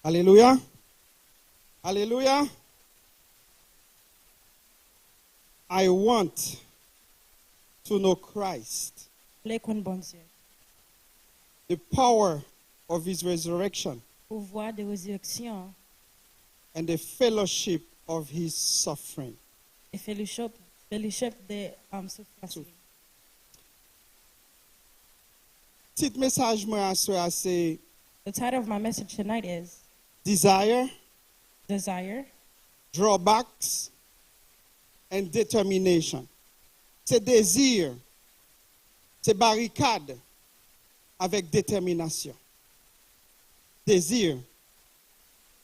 Alléluia. Alléluia. I want to know Christ, the power of his resurrection, pouvoir de résurrection and the fellowship of his suffering. et fellowship de souffrance. Petit message moi c'est The title of my message tonight is desire, Desire, drawbacks, and determination. C'est désir, c'est barricade avec détermination. Désir,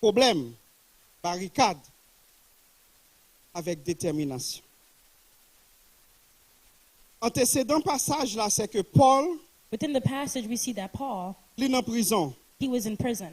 problème, barricade avec détermination. Antécédent passage là, c'est que Paul, within the passage we see that Paul, il est en prison. he was in prison.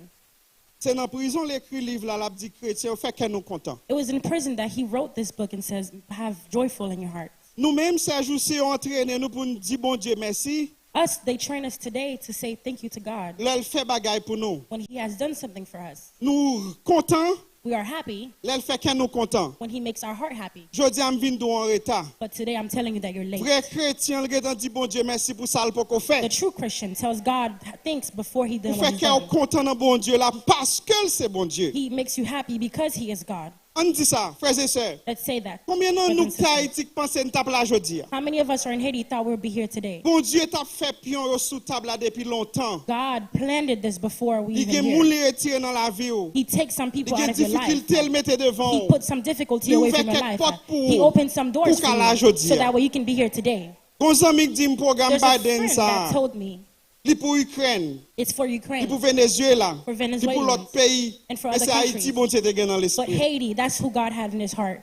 C'est dans prison l'écrit livre là, l'a dit chrétien, fait que nous content. It was in prison that he wrote this book and says, have joyful in your heart. Nous-mêmes, ces jours-ci, on entraîne nous pour nous dire bon Dieu merci. Us, they train us today to say thank you to God L'elle fait bagaille pour nous. when he has done something for us. Nous contents, We are happy l'elle fait que nous contents. when he makes our heart happy. Je dis, I'm venu en retard. But today I'm telling you that you're late. Vrai chrétien, il dit bon Dieu merci pour ça, le pour qu'on The fait. true Christian tells God thanks before he does Pour what faire he's qu'il est done. content dans bon Dieu là, parce que c'est bon Dieu. He makes you happy because he is God. On dit ça, frères et sœurs. Let's say that. Combien de Brothers nous and sisters. Haïti pensons nous tape là aujourd'hui? How many of us are in Haiti thought we'd be here today? Bon Dieu t'a fait pion yo sous table là depuis longtemps. God planted this before we Il y a even moun here. li retiré dans la vie ou. He takes some Il people y a out of your life. difficulté le mettre devant He ou. put some difficulty Il away ouvert from your quelques life. portes pour He vous, opened some doors pour for qu'à la you aujourd'hui. so that way you can be here today. Bon ami dit me programme There's a Biden friend ça. that told me Li pour Ukraine, it's for li Ukraine, pour Venezuela, for li pour Venezuelans, l'autre pays. and for Mais other c'est Haïti countries. bon Dieu te gen dans But l'esprit. Haiti, that's who God had in his heart.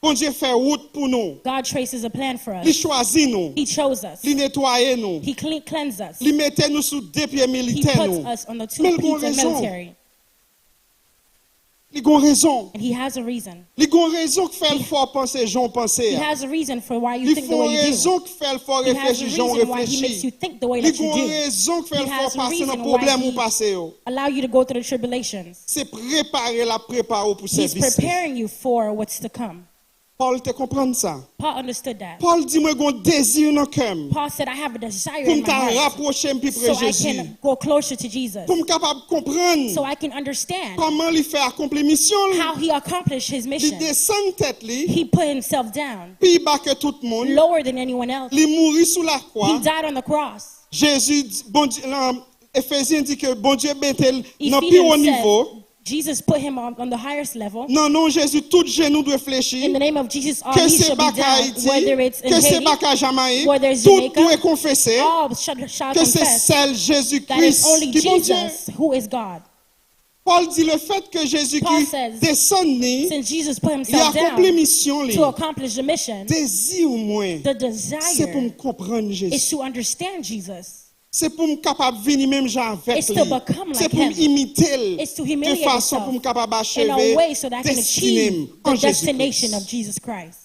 Bon Dieu fait route pour nous. God traces a plan for Li us. choisit nous. He chose us. Li nettoyer nous. He cleansed us. Li mette nous sous deux pieds He militaires puts nous. us on the 2 Mais il feet gon of raison. military. Li gon raison. And he has a reason. Li gon raison que fait le fort penser, Jean penser. He has a reason for why you Li think the font way you do. raison que fait le fort He has a réfléchir, Jean reason why he makes you réfléchir. think the way Li that you gon do. raison que fait He le has fort a passer dans reason problème why ou he passer yo. allow you to go through the tribulations. C'est préparer la préparer pour He's service. preparing you for what's to come. Paul te comprendre ça. Paul understood that. Paul dit moi gon désir dans cœur Paul said, I have a desire pour in me my heart rapprocher plus so près I Jésus. can go closer to Jesus, Pour me capable comprendre so I can understand comment il fait accomplir mission. how he accomplished his Il mission. descend tête li, He put himself down, puis bas que tout le monde. lower than anyone else. Il mourit sous la He croix. died on the cross. Jésus bon Dieu Éphésiens dit que bon Dieu mettait dans plus haut Ephesians niveau. said, Jesus put him on the highest level. Non, non, Jésus, tout genou doit In fléchir. the name of Jesus, all Que knees c'est shall pas be qu'à down, Haïti, whether it's in que c'est Haiti, pas qu'à Jamaïque, whether it's tout Jamaica, doit confesser all shall que c'est confess seul that it's Jésus-Christ only qui est bon Dieu. Jesus who is God. Paul dit le fait que Paul Jésus-Christ says, descend ni, Since Jesus put il himself accomplit down mission li. to accomplish the mission, Désir ou moins, the c'est pour me desire comprendre is Jésus. to understand Jesus. C'est pour me capable venir même gens avec It's to lui. become C'est like pour me him. imiter It's to de humiliate façon yourself pour me capable in a achever way so that I can destinée achieve en the destination Jésus-Christ. of Jesus Christ.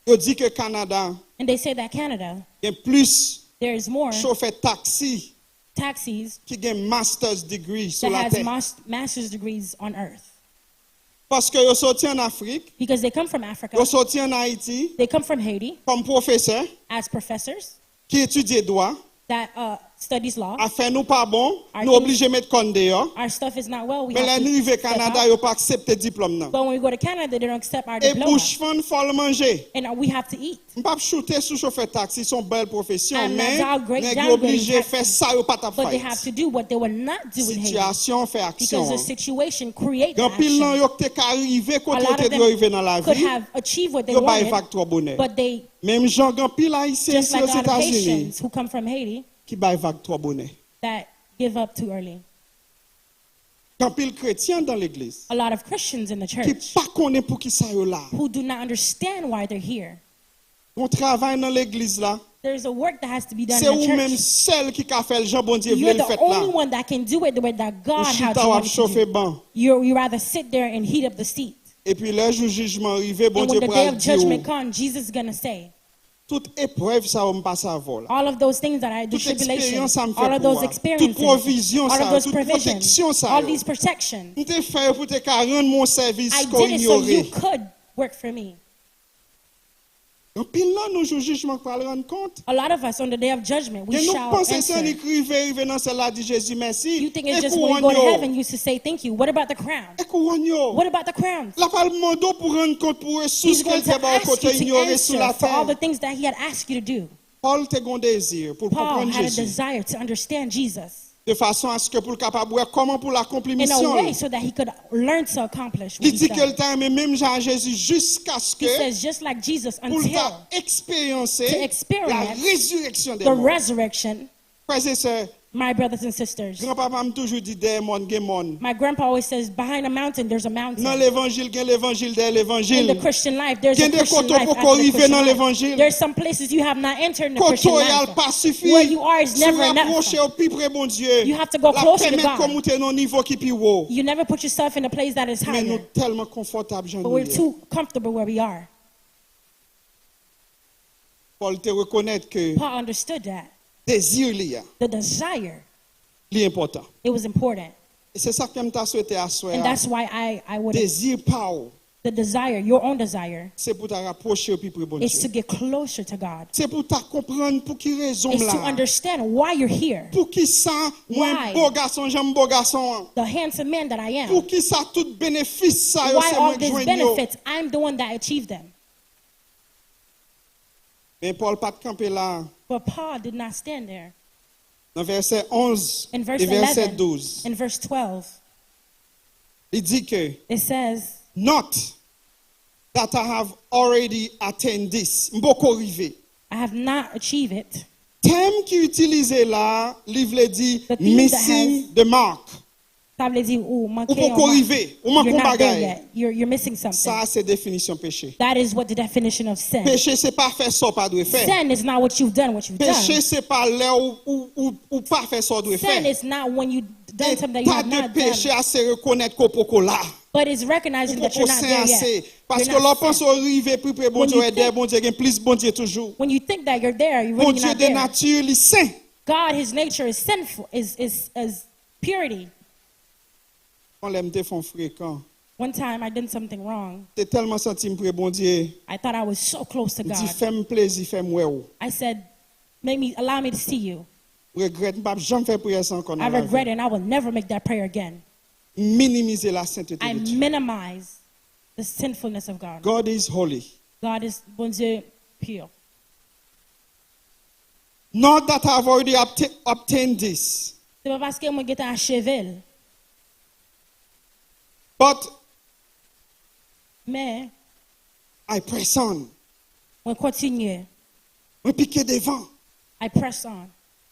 Il dit que Canada And they say that Canada, il y a plus there is more chauffeur taxi taxis qui a un master's degree sur that la has terre. master's degrees on earth. Parce que ils sorti en Afrique, Because they come from Africa, ils sorti en Haïti they come from Haiti comme professeur as professors qui étudie droit, that studies law. a fait nous pas bon, Our nous obligés mettre compte dehors. Our stuff is not well. We Mais have là to nous arrivons au step Canada, out. ils pas accepter diplôme non. But when we go to Canada, they don't accept our Et diploma. pour fan faut le manger. And we have to eat. On pas shooter sous chauffeur taxi, sont belle profession, I'm not mais downgrading nèg obligé taxi. faire ça yo pas ta But they fight. have to do what they would not do in Haiti. Situation fait action. Because the situation creates Grand pile nan action. yo te ka arrivé A côté lot te of doit them arriver dans la could vie. have achieved what they Yo bay wanted, vague trop bonheur. but they, Même Jean grand pile haïtien just ici like aux a lot of États-Unis Haitians who come from Haiti, qui bay vague trop bonheur. that give up too early. Grand pile chrétien dans l'église A lot of Christians in the qui church pas connaît pour qui ça yo là. who do not understand why they're here. On travaille dans l'église là. There's a work that has to be done C'est in ou the même church. seul qui a fait le Jean bon Dieu You're veut le the fait only là. one that can do it the way that Ou God has chita ou wanted to chauffer do. ban. You rather sit there and heat up the seat. Et puis le jour jugement arrivé, bon And Dieu when the day pral of dire judgment comes, Jesus is going to say, toute épreuve ça on passe à vol. All of those things that the Toute tribulation, expérience ça me fait all of pour those moi. experiences, Toute provision all ça, of those toute provisions, protection ça. all these protections. Nous te fait pour te rendre mon service I qu'on did it so you ignorait. could work for me. En pile là nous jour jugement pour le rendre compte. A lot of us on the day of judgment, we Et nous shall pensons ça answer. arriver dans celle-là dit Jésus merci. You think Et it's just when we go to couronne heaven you should say thank you. What about the crown? Et couronne yo. What about the crowns? La parole demande pour rendre compte pour ressources He's qu'elle going to t'a ba ask côté you to ignoré sur la answer for all the terre. things that he had asked you to do. Paul te gon désir pour Paul comprendre had a Jésus desire to understand Jesus de façon à ce que pour capable voir comment pour l'accomplir in a mission. way so that he could learn to accomplish what Il he dit que le said. temps mais même Jean Jésus jusqu'à ce He que says just like Jesus pour until expérimenter to la experience résurrection des the morts. resurrection. Frères et sœurs, My brothers and sisters, grand-papa m'a toujours dit des mondes, des mondes. my grandpa always says behind a mountain there's a Dans mountain. l'évangile, il y a l'évangile de In the l'évangile. Christian life, there's Il y a a des Christian côtés life pour after the arriver Christian dans life. l'évangile. There's some places you have not entered in the Christian Côté il life. pas suffit. Where you are is Si never vous enough. approchez au plus près bon Dieu. You have to go La closer to permettre God. comme monter dans niveau qui plus haut. You never put yourself in a place that is Mais nous higher. tellement confortables j'en But we're ai. too comfortable where we are. Paul te reconnaître que Paul understood that. désir li a, The desire, li important. it was important. Et c'est ça que m'ta souhaité à soi. And that's why I would, Désir pas ou, the desire, your own desire, c'est pour te rapprocher au plus près bon is to Dieu. get closer to God. C'est pour ta comprendre pour qui raison Is to là. understand why you're here. Pour qui ça, moi Why? beau garçon, j'aime beau garçon. The handsome man that I am. Pour qui ça tout bénéfice ça yo, Why c'est all moi qui these joigne yo. benefits? I'm the one that achieved them. Mais Paul pas de camper là. But Paul did not stand there. Dans verset 11 In verse et verset 11, 12, in verse 12, il dit que it says, not that I have already attained this. M'boko rive. I have not achieved it. Thème qui utilisé là, livre dit The theme that missing the mark. Ça veut dire, oh, manquer Ou un poko mark. rive, ou man You're kon not there bagay. yet. You're missing something. Ça c'est définition péché. That is what the definition of sin. Péché c'est pas faire ça pas doit faire. Sin is not what you've done, Péché c'est pas là ou pas faire ça doit Sin faire. is not when you've done something that you Pas have de not péché done. à se reconnaître qu'on poko là. But it's recognizing that you're not there yet. Parce You're que not l'on pense sin. au rive plus près bon When Dieu you est there, think- bon Dieu gagne plus bon Dieu toujours. When you think that you're there, you're Bon really Dieu not de there. nature il est saint. God, his nature is sinful, is purity. On l'aime te font fréquent. One time I did something wrong. T'es tellement senti me pour bon Dieu. I thought I was so close to Il dit God. fais-moi plaisir, fais-moi ou. I said, allow me to see you. Regrette pas jamais faire prière sans qu'on I regret it and I will never make that prayer again. Minimiser la sainteté I de Dieu. minimize the sinfulness of God. God is holy. God is bon Dieu pure. Not that I've already obtained this, C'est pas parce que moi j'étais achevé, but mais I press on. on continue. Je pique devant. I press on.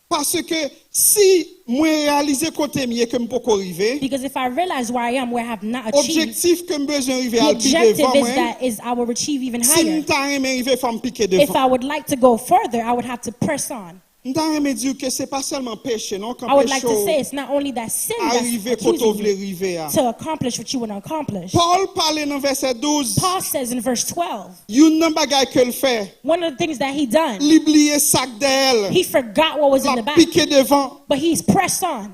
Parce que si moi réaliser côté mieux que me peux arriver, Because if I realize where I am, where I have not achieved, objectif que me besoin arriver the à piquer objective devant is moi. that is I will achieve even Si higher. m'ta aimé arriver faut me piquer If devant. I would like to go further, I would have to press on. M'ta aimé dire que c'est pas seulement péché non quand I would like to say péché it's not only that sin arriver that's quand on accusing veut you arriver à. to accomplish what you want to accomplish. Paul parle dans verset 12. Paul says in verse 12, Yon nan bagay que le fait. one of the things that he done, L'oublier sac d'elle. he forgot what was in the La back, piquer devant. but he's pressed on.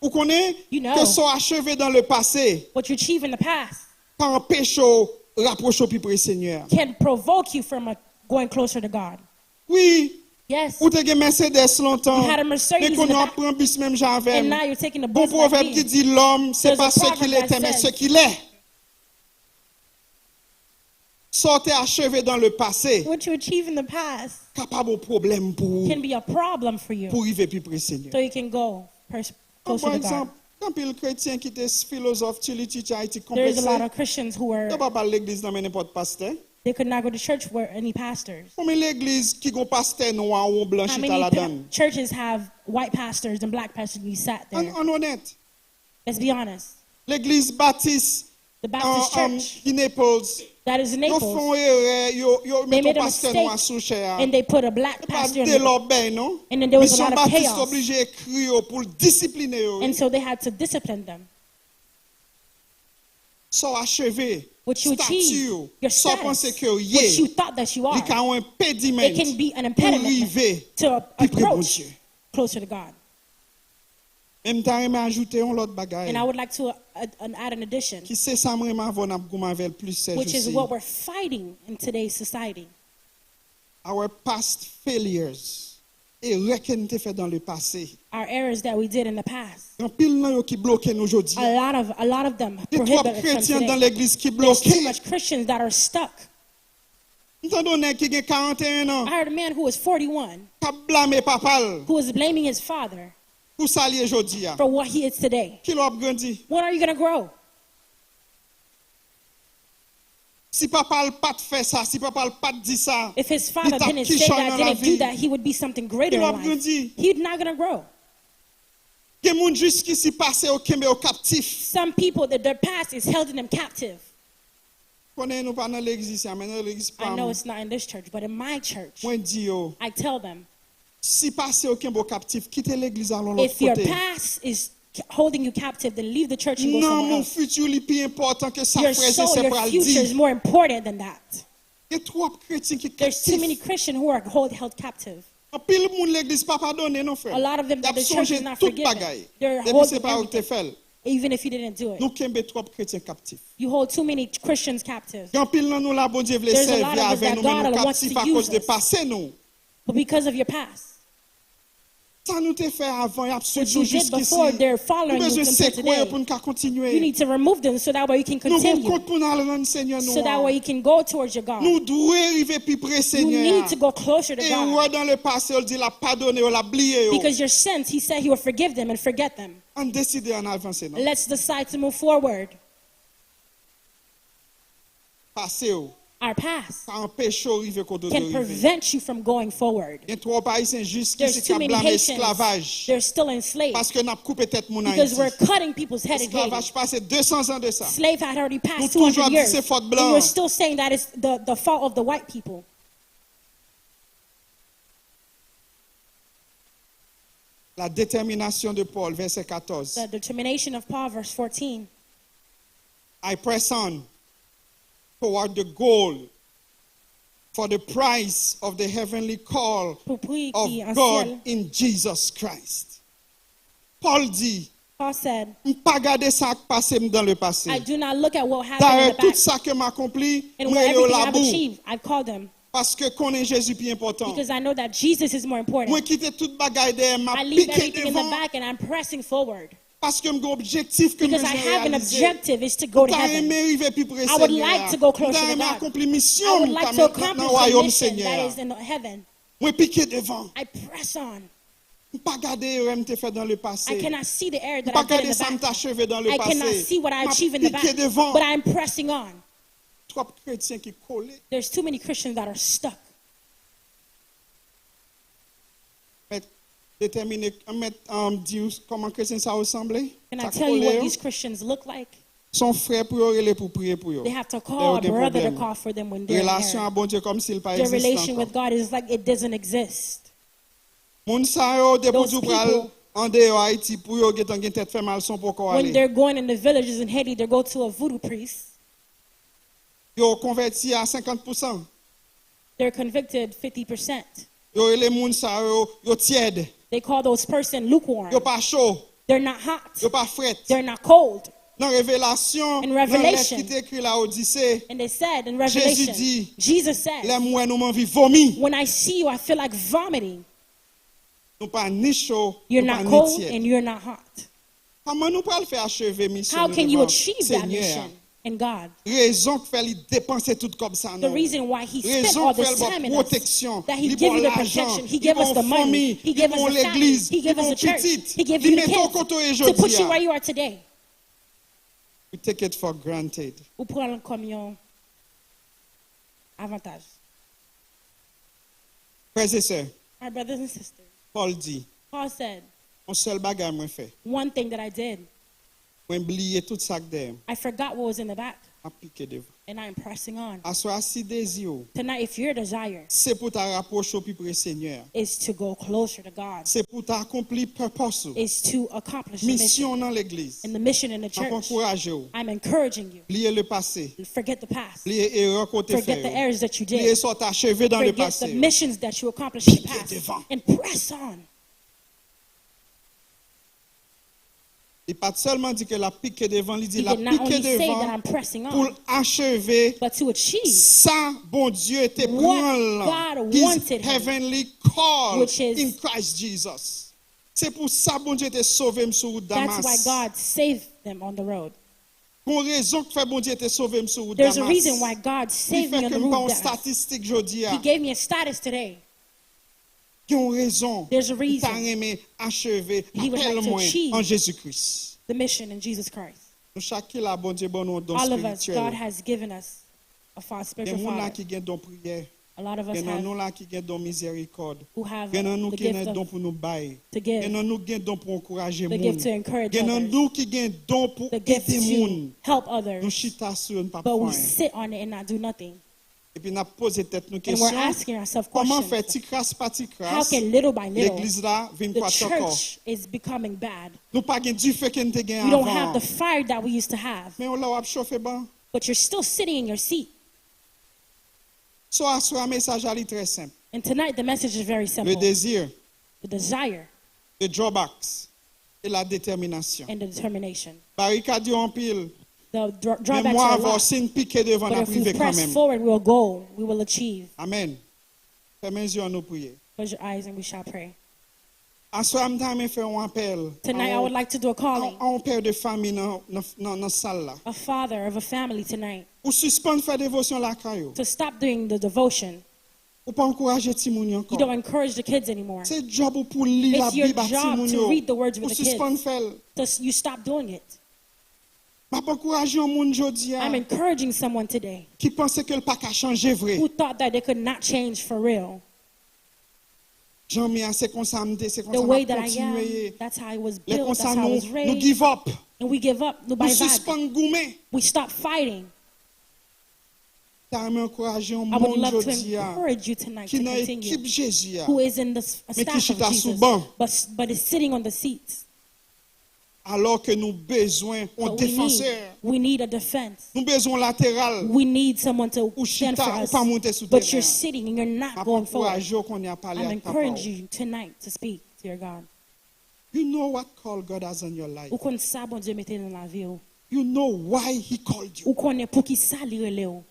Vous connaissez You know. que soit achevé dans le passé What you achieve in the past par un péché rapproche au plus près Seigneur. can provoke you from going closer to God. Oui, Yes. ou te gen Mercedes longtemps. You had a Mercedes Mais qu'on in the a back. pris un bus même j'avais. And now you're taking the Bon bus like proverbe qui me. dit l'homme c'est There's pas a ce proverb qu'il that était mais says- ce qu'il est. Sortez achevé dans le passé, What you achieve in the past capable de problème pour can be a problem for you. arriver plus près Seigneur. So you can go closer Par to God. exemple, quand il chrétien qui était philosophe, tu teach Haïti There's a lot complexé. of Christians who Tu were, pas parler l'église dans n'importe pasteur. they could not go to church where any pastors. Combien l'église qui gon pasteur noir ou blanc How qui many la donne? churches have white pastors and black pastors and you sat there? En honnête. Let's be honest. L'église Baptiste The Baptist church qui Naples, that is in yo Naples, font erreur, yo they met made un a pasteur mistake noir sous chair. and they put a black Pas pastor de in leur ben non? And then there was a Mission lot of Baptiste chaos. obligé écrire yo pour discipliner yo. And so they had to discipline them. Sont achevés what you achieve, statut, your sans status, penser que what you thought that you are, il y a un impediment it can be an pour impediment arriver to plus près de bon approach Dieu. closer to God. Même temps, je ajouter un autre bagage. And I would like to add an addition, Qui c'est ça vraiment avant n'a pas plus c'est which is juste. what we're fighting in today's society. Our past failures et reconnaît te fait dans le passé. Our errors that we did in the past. Il y a pile nan yo qui bloquent nous aujourd'hui. A lot of them Il y a trop prohibit us from chrétiens dans today. l'église qui There's too bloquent. much Christians that are stuck. Nous avons un qui a 41 ans, I heard a man who was 41 qui a blâmé papa who was blaming his father pour s'allier aujourd'hui. for what he is today. Qui l'a grandi? When are you going to grow? Si papa n'a pas fait ça, si papa n'a pas dit ça, If his father t'a didn't qui say change that, dans la didn't do vie. that, he would be something greater Il in a life. grandi. He's not going to grow. Il y a des gens jusqu'ici passés au Kembe au captif. Some people, that their past is held in them captive. Connais-nous pas dans l'église, mais dans l'église I pas. know it's not in this church, but in my church, Moi dis yo, I tell them, si passé au Kembe au captif, quittez l'église allons l'autre if your côté. past is holding you captive, then leave the church and go Non, somewhere mon else. futur est plus important que ça, Your frère, soul, c'est your pour le future is dire. more important than that. Il y a trop de chrétiens qui There's too many captifs. Christians who are held captive. En pile monde l'église pas pardonné non frère. A lot of them, Y a the church songé is not tout forgiven. bagaille. They're Depuis c'est holding pas où te everything, fait. even if you didn't do it. Nous kembe trop chrétiens captifs. You hold too many Christians captive. En pile nan nous la bon Dieu veut There's a lot servir of us avec that nous mais God nous wants captifs to à use cause de us. passé nous. But because of your past, Ça nous te fait avant y a what absolument you did jusqu'ici. before, they're Nous following you besoin until séquer pour today. nous continuer. You need to remove them so that way you can Nous continue. compte pour nous rendre Seigneur So that way nous. you can go towards your God. Nous devons arriver plus près You Seigneur. need to go closer to Et God. ouais dans le passé on dit la pardonner, on l'a oublié. Because your sins, he said he will forgive them and forget them. On décide en avancer non. Let's decide to move forward. Passé Our past ça empêche arriver côté can de prevent you from going forward. Il y a trop haïtiens juste qui There's se too many blâment Haitians. esclavage They're still enslaved parce que n'a coupé tête mon because we're Haïti. cutting people's head in Haiti. Esclavage passé 200 ans de ça. Slave had already passed Nous 200 toujours years. dit c'est faute And blanc. we're still saying that it's the fault of the white people. La détermination de Paul verset 14. The determination of Paul, verse 14. I press on toward the goal for the prize of the heavenly call Poursuis of qui en God ciel. in Jesus Christ. Paul dit, Paul said, pas garder ça qui passé dans le passé. I do not look at what happened in D'ailleurs, the tout back ça que m'a accompli, and moi what je everything la I've boue achieved. I've called them parce que connaît Jésus plus important. because I know that Jesus is more Moi important. quitter toute bagaille derrière, m'a I leave piqué everything in the devant back and I'm pressing forward parce que mon objectif que because moi I j'ai have an réalisé. objective is to go to T'as heaven. aimé arriver plus près I would Seigneur. like to go closer T'as to aimé God. accomplir I mission would like to dans le accomplish the royaume mission that Seigneur. is in heaven. Moi piqué devant. I press on. Pas garder erreur te fait dans le I passé. cannot see the error that Pas I did in garder the ça m't'a back. achevé dans le I cannot passé. see what I M'a achieve in the back, piqué devant. but I'm pressing on. Trop chrétiens qui collent. There's too many Christians that are stuck. Mais déterminer dire comment chrétien ça ressemble. Can I Ça tell you what collé. these Christians look like? Son frère pour eux pour prier pour eux. They have to call a There are brother to problèmes. call for them when they're in Relation à error. bon Dieu comme s'il pas Their existe relation encore. with God is like it doesn't exist. Moun sa yo de pour Those du people- pral en dehors Haïti pour yo get en tête fait mal son pour quoi When aller. they're going in the villages in Haiti, they go to a voodoo priest. Yo converti à 50%. They're convicted 50%. Yo les moun sa yo tiède. They call those person lukewarm. Yo pas chaud, They're not hot. yo pas fret. They're not cold. Dans Révélation, In dans lettre Revelation, qui est écrit là Odyssée, And they said in Revelation, dit, Jesus said, les moi nous m'envie vomi. when I see you, I feel like vomiting. Nous pas ni chaud, You're nous not pas ni cold tiède. and you're not hot. Comment nous pas le faire achever mission How nous can you devant achieve that Seigneur? mission in God? Raison que fait lui dépenser tout comme ça The non. reason why he spent Raison all que this fait time le in us, protection, that he li give bon you the l'argent, protection, he li give us bon the money, famille, he give li us bon the family, l'église, he give li us bon the church, petite, he give li you the met au côté kids to put aujourd'hui. you where you are today. We take it for granted. Ou prendre comme un avantage. Frères et sœurs, My brothers and sisters, Paul dit, Paul said, un seul bagage moi fait, one thing that I did, moi oublier tout ça que derrière. I forgot what was in the back. à piquer devant. And I am pressing on. À soir si désir, Tonight, if your desire c'est pour ta rapprocher au plus près Seigneur. is to go closer to God, C'est pour t'accomplir purpose. is to accomplish the mission Mission dans l'église. and the mission in the Je church, encourager vous. I'm encouraging you. Lier le passé. Forget the past. Lier erreur côté Forget the faire. errors that you Lier did. soit achevé dans le Forget the passé. missions that you accomplished in the Piquez past. devant. And press on. Il pas seulement dit que la pique devant, il dit He la did not pique only say that devant I'm pressing pour on, achever but to achieve ça, bon Dieu, était what prendre God his wanted him, heavenly call which is- in Christ Jesus. C'est pour ça, bon Dieu, était sauvé sur route that's why Damas. God saved them on the road. Pour raison que fait bon Dieu était sauvé sur route There's a Damas. reason why God Il saved fait me on que the me pas road. une That statistique aujourd'hui. He gave me a status today. Il y a une raison. There's a reason. Il t'a aimé achever He would like to appelle-moi achieve en Jésus-Christ. The mission in Jesus Christ. Nous chacun là, bon Dieu, bon nous don All of us, God spirituel. has given us a Il y a spiritual des gens là father. qui ont don prière. A lot of Il us y a have nous là qui ont don miséricorde. who have Il y a nous the qui ont gift don of pour nous bailler. to Il y give, a nous qui ont don pour encourager the les gift to gens. encourage Il y a others, nous qui ont don pour the gift aider les to gens. help Nous others, chita sur un but we point. sit on it and not do nothing. Et puis nous posons tête nous And we're question. asking ourselves Comment questions. faire petit crasse par petit How crasse? can little by little L'église là vient the quoi encore? church is becoming bad? Nous pas gain du feu qu'on te gain We don't have avant. the fire that we used to have, Mais on l'a chauffé ban. but you're still sitting in your seat. So un message à lui très simple. And tonight the message is very Le simple. désir, The desire le drawbacks et la détermination. and the determination. Barricade en pile. The Mais drawbacks moi are a avoir lot, signe piqué devant but la if we privé quand press même. forward, we will go, we will achieve. Amen. Fermez les yeux nous prier. Close your eyes and we shall pray. À ce moment là, faire un appel. Tonight I would like to do a calling. Un père de famille dans salle là. A father of a family tonight Ou suspendre faire dévotion la caillou. to stop doing the devotion. Ou pas encourager Timouni You encore. don't encourage the kids anymore. C'est job ou pour lire la It's your Bible à job Timouni. to read the words Ou with the suspendre kids. faire. So you stop doing it. M'a pas encourager un monde jodi I'm encouraging someone today qui pense que le pas qu'à changer vrai. who thought that they could not change for real. Jean-Mi c'est comme ça c'est comme The ça way m'a that I am, continuer. that's how I was Les built, comme that's ça how I was nous raised. give up. And we give up. Nous Nobody's bad. suspend gourmet. We stop fighting. T'as encourager un I would monde love to jodi encourage you tonight qui to dans continue. équipe Jésus Who is in the Mais qui staff of chita sous Jesus, banc. but is sitting on the seats. alors que nous besoin un But défenseur. we need a defense. Nous besoin latéral. We need someone to Ou stand for chita ou us. pas monter sous But terrain. you're sitting and you're not M'a going forward. encourager qu'on y a parlé I'm avec papa. encouraging you tonight to speak to your God. You know what call God has on your life. Ou kon sa bon Dieu mette dans la vie ou. You know why he called you. Ou konnen pou ki sa li rele ou.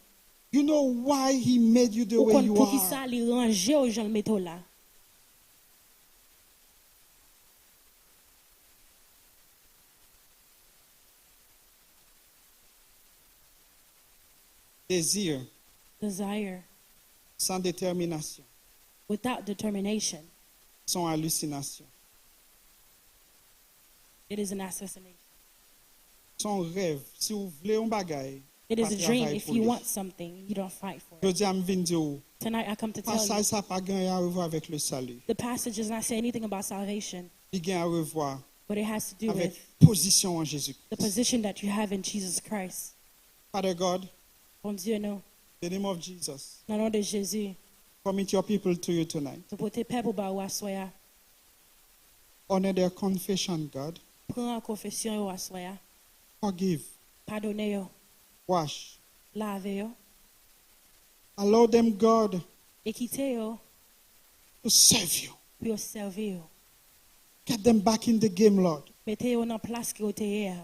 You know why he made you the Ou way kon you pou ki are. sa li range ou jan mette ou la. Désir Desire sans détermination, without determination, sans hallucination, it is an assassination. sans rêve. Si vous voulez un bagay, It is pas a dream. travail If pour you lui. want something, you don't fight for Je it. dis à m'vin Tonight I come to tell passage you, ça pas gagné à revoir avec le salut. the passage does not say anything about salvation, Il gagne à revoir but it has to do avec with position en Jésus. the position that you have in Jesus Christ. Father God, Bon Dieu, non. in the name of Jesus, Dans le nom de Jésus, commit your people to you tonight. tu pote peuple ba ou assoya. Honor their confession, God. Prends en confession yo assoya. Forgive, Pardonne yo. wash. Lave yo. Allow them, God, Et quitte yo. to serve you. Puis yo servi yo. Get them back in the game, Lord, Mette yo nan place ki yo te ye a,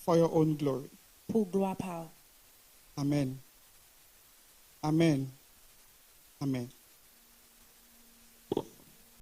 for your own glory. pou gloire pa ou. Amen. Amen. Amen.